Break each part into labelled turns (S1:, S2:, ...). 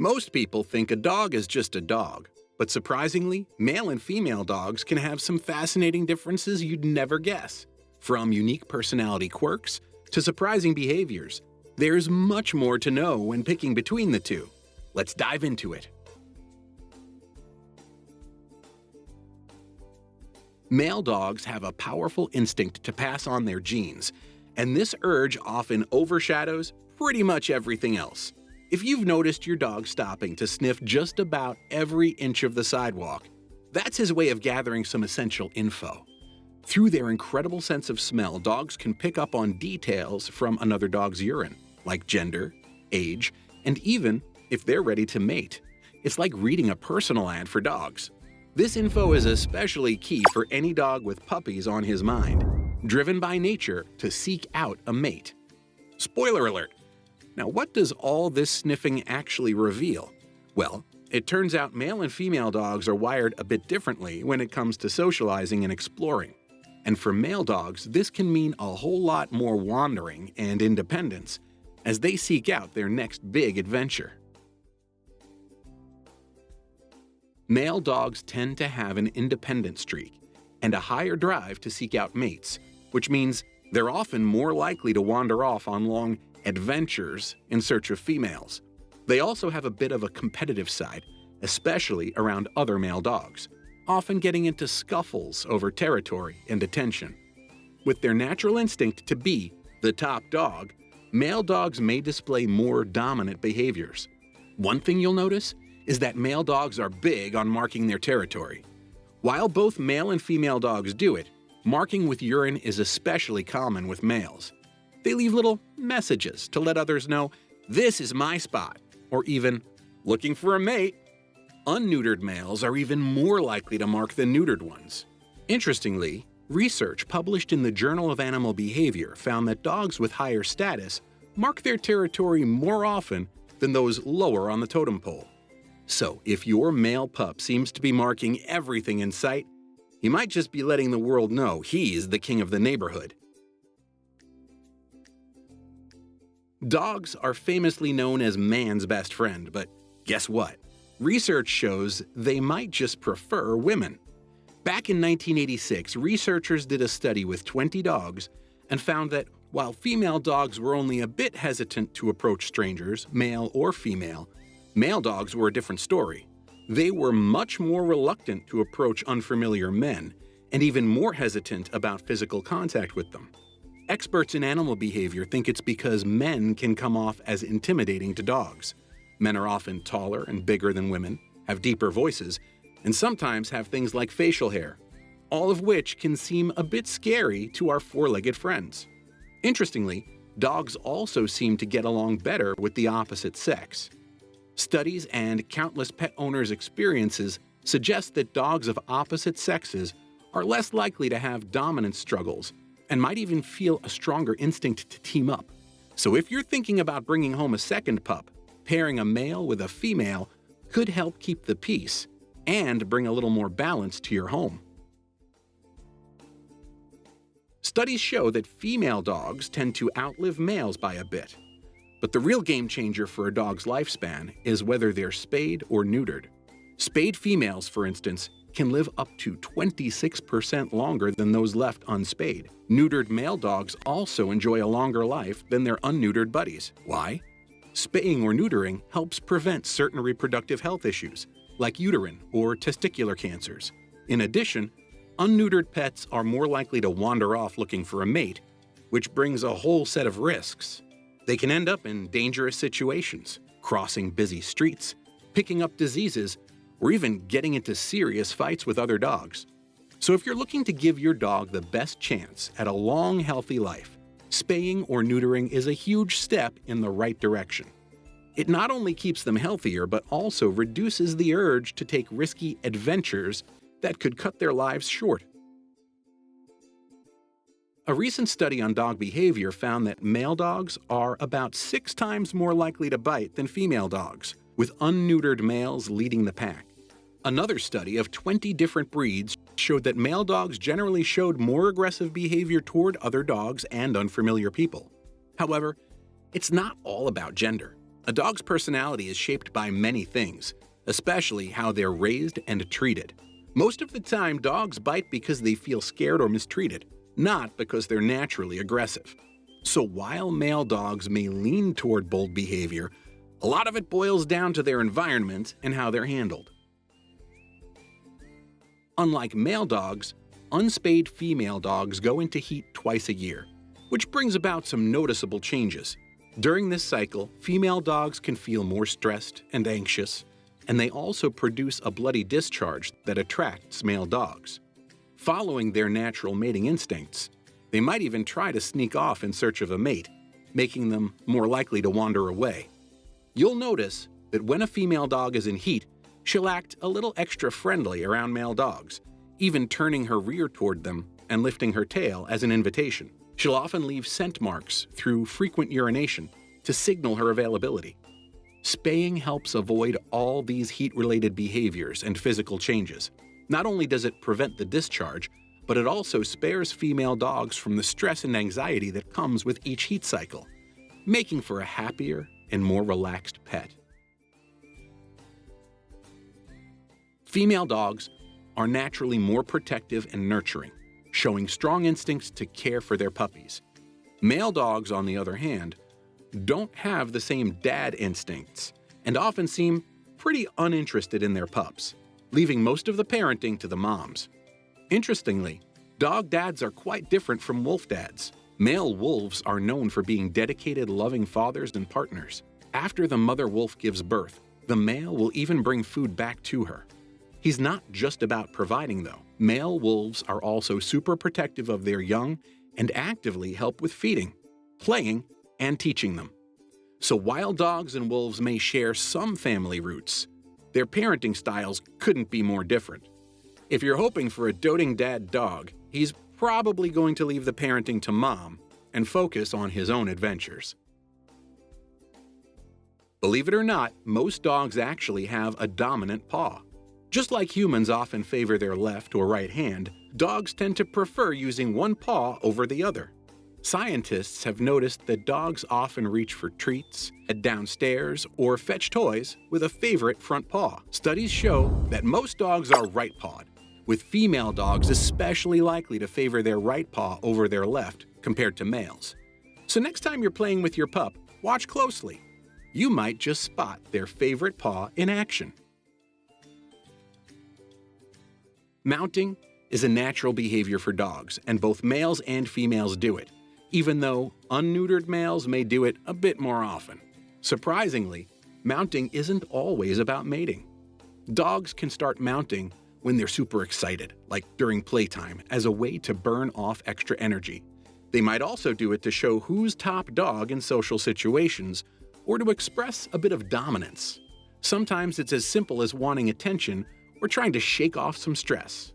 S1: Most people think a dog is just a dog, but surprisingly, male and female dogs can have some fascinating differences you'd never guess. From unique personality quirks to surprising behaviors, there's much more to know when picking between the two. Let's dive into it. Male dogs have a powerful instinct to pass on their genes, and this urge often overshadows pretty much everything else. If you've noticed your dog stopping to sniff just about every inch of the sidewalk, that's his way of gathering some essential info. Through their incredible sense of smell, dogs can pick up on details from another dog's urine, like gender, age, and even if they're ready to mate. It's like reading a personal ad for dogs. This info is especially key for any dog with puppies on his mind, driven by nature to seek out a mate. Spoiler alert! Now, what does all this sniffing actually reveal? Well, it turns out male and female dogs are wired a bit differently when it comes to socializing and exploring. And for male dogs, this can mean a whole lot more wandering and independence as they seek out their next big adventure. Male dogs tend to have an independent streak and a higher drive to seek out mates, which means they're often more likely to wander off on long adventures in search of females. They also have a bit of a competitive side, especially around other male dogs, often getting into scuffles over territory and attention. With their natural instinct to be the top dog, male dogs may display more dominant behaviors. One thing you'll notice is that male dogs are big on marking their territory. While both male and female dogs do it, marking with urine is especially common with males. They leave little messages to let others know, "This is my spot," or even, "Looking for a mate." Unneutered males are even more likely to mark than neutered ones. Interestingly, research published in the Journal of Animal Behavior found that dogs with higher status mark their territory more often than those lower on the totem pole. So, if your male pup seems to be marking everything in sight, he might just be letting the world know he's the king of the neighborhood. Dogs are famously known as man's best friend, but guess what? Research shows they might just prefer women. Back in 1986, researchers did a study with 20 dogs and found that while female dogs were only a bit hesitant to approach strangers, male or female, male dogs were a different story. They were much more reluctant to approach unfamiliar men and even more hesitant about physical contact with them. Experts in animal behavior think it's because men can come off as intimidating to dogs. Men are often taller and bigger than women, have deeper voices, and sometimes have things like facial hair, all of which can seem a bit scary to our four-legged friends. Interestingly, dogs also seem to get along better with the opposite sex. Studies and countless pet owners' experiences suggest that dogs of opposite sexes are less likely to have dominance struggles and might even feel a stronger instinct to team up. So if you're thinking about bringing home a second pup, pairing a male with a female could help keep the peace and bring a little more balance to your home. Studies show that female dogs tend to outlive males by a bit. But the real game changer for a dog's lifespan is whether they're spayed or neutered. Spayed females, for instance, can live up to 26% longer than those left unspayed. Neutered male dogs also enjoy a longer life than their unneutered buddies. Why? Spaying or neutering helps prevent certain reproductive health issues, like uterine or testicular cancers. In addition, unneutered pets are more likely to wander off looking for a mate, which brings a whole set of risks. They can end up in dangerous situations, crossing busy streets, picking up diseases, or even getting into serious fights with other dogs. So if you're looking to give your dog the best chance at a long, healthy life, spaying or neutering is a huge step in the right direction. It not only keeps them healthier, but also reduces the urge to take risky adventures that could cut their lives short. A recent study on dog behavior found that male dogs are about 6 times more likely to bite than female dogs, with unneutered males leading the pack. Another study of 20 different breeds showed that male dogs generally showed more aggressive behavior toward other dogs and unfamiliar people. However, it's not all about gender. A dog's personality is shaped by many things, especially how they're raised and treated. Most of the time, dogs bite because they feel scared or mistreated, not because they're naturally aggressive. So while male dogs may lean toward bold behavior, a lot of it boils down to their environment and how they're handled. Unlike male dogs, unspayed female dogs go into heat twice a year, which brings about some noticeable changes. During this cycle, female dogs can feel more stressed and anxious, and they also produce a bloody discharge that attracts male dogs. Following their natural mating instincts, they might even try to sneak off in search of a mate, making them more likely to wander away. You'll notice that when a female dog is in heat, she'll act a little extra friendly around male dogs, even turning her rear toward them and lifting her tail as an invitation. She'll often leave scent marks through frequent urination to signal her availability. Spaying helps avoid all these heat-related behaviors and physical changes. Not only does it prevent the discharge, but it also spares female dogs from the stress and anxiety that comes with each heat cycle, making for a happier and more relaxed pet. Female dogs are naturally more protective and nurturing, showing strong instincts to care for their puppies. Male dogs, on the other hand, don't have the same dad instincts and often seem pretty uninterested in their pups, leaving most of the parenting to the moms. Interestingly, dog dads are quite different from wolf dads. Male wolves are known for being dedicated, loving fathers and partners. After the mother wolf gives birth, the male will even bring food back to her. He's not just about providing, though. Male wolves are also super protective of their young and actively help with feeding, playing, and teaching them. So while dogs and wolves may share some family roots, their parenting styles couldn't be more different. If you're hoping for a doting dad dog, he's probably going to leave the parenting to mom and focus on his own adventures. Believe it or not, most dogs actually have a dominant paw. Just like humans often favor their left or right hand, dogs tend to prefer using one paw over the other. Scientists have noticed that dogs often reach for treats, head downstairs, or fetch toys with a favorite front paw. Studies show that most dogs are right-pawed, with female dogs especially likely to favor their right paw over their left compared to males. So next time you're playing with your pup, watch closely. You might just spot their favorite paw in action. Mounting is a natural behavior for dogs, and both males and females do it, even though unneutered males may do it a bit more often. Surprisingly, mounting isn't always about mating. Dogs can start mounting when they're super excited, like during playtime, as a way to burn off extra energy. They might also do it to show who's top dog in social situations, or to express a bit of dominance. Sometimes it's as simple as wanting attention or trying to shake off some stress.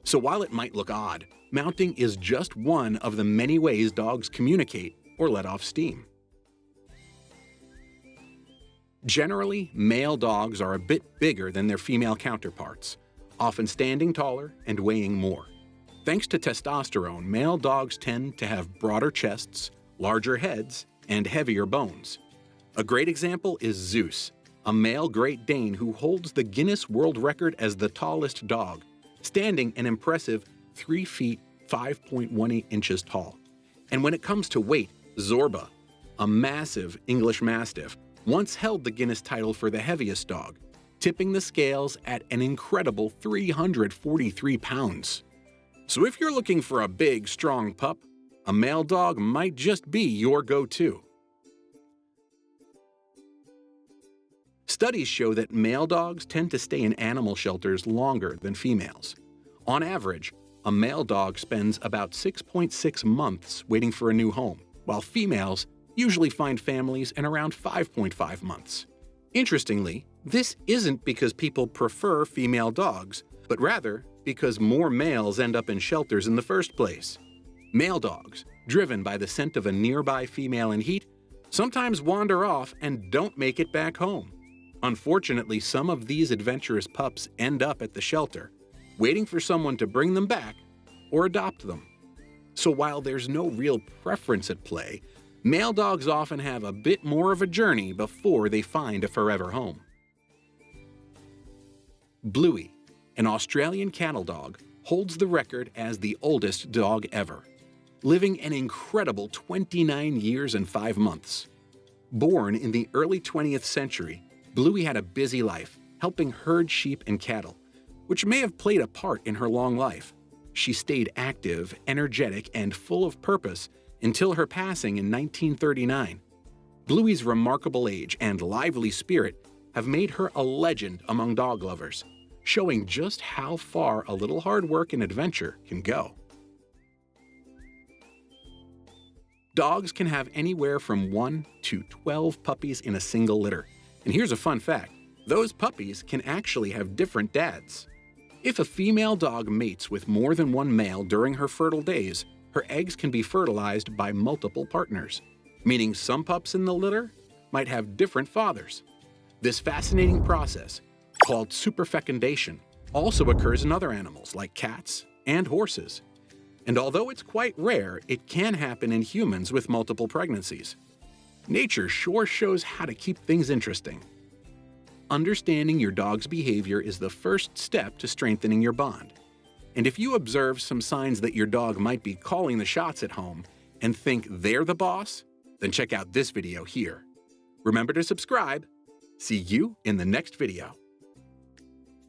S1: So while it might look odd, mounting is just one of the many ways dogs communicate or let off steam. Generally, male dogs are a bit bigger than their female counterparts, often standing taller and weighing more. Thanks to testosterone, male dogs tend to have broader chests, larger heads, and heavier bones. A great example is Zeus, a male Great Dane who holds the Guinness World Record as the tallest dog, standing an impressive 3 feet 5.18 inches tall. And when it comes to weight, Zorba, a massive English Mastiff, once held the Guinness title for the heaviest dog, tipping the scales at an incredible 343 pounds. So if you're looking for a big, strong pup, a male dog might just be your go-to. Studies show that male dogs tend to stay in animal shelters longer than females. On average, a male dog spends about 6.6 months waiting for a new home, while females usually find families in around 5.5 months. Interestingly, this isn't because people prefer female dogs, but rather because more males end up in shelters in the first place. Male dogs, driven by the scent of a nearby female in heat, sometimes wander off and don't make it back home. Unfortunately, some of these adventurous pups end up at the shelter, waiting for someone to bring them back or adopt them. So while there's no real preference at play, Male dogs often have a bit more of a journey before they find a forever home. Bluey, an Australian cattle dog, holds the record as the oldest dog ever, living an incredible 29 years and 5 months. Born in the early 20th century, Bluey had a busy life, helping herd sheep and cattle, which may have played a part in her long life. She stayed active, energetic, and full of purpose until her passing in 1939. Bluey's remarkable age and lively spirit have made her a legend among dog lovers, showing just how far a little hard work and adventure can go. Dogs can have anywhere from 1 to 12 puppies in a single litter. And here's a fun fact: those puppies can actually have different dads. If a female dog mates with more than one male during her fertile days, her eggs can be fertilized by multiple partners, meaning some pups in the litter might have different fathers. This fascinating process, called superfecundation, also occurs in other animals like cats and horses. And although it's quite rare, it can happen in humans with multiple pregnancies. Nature sure shows how to keep things interesting. Understanding your dog's behavior is the first step to strengthening your bond. And if you observe some signs that your dog might be calling the shots at home and think they're the boss, then check out this video here. Remember to subscribe. See you in the next video.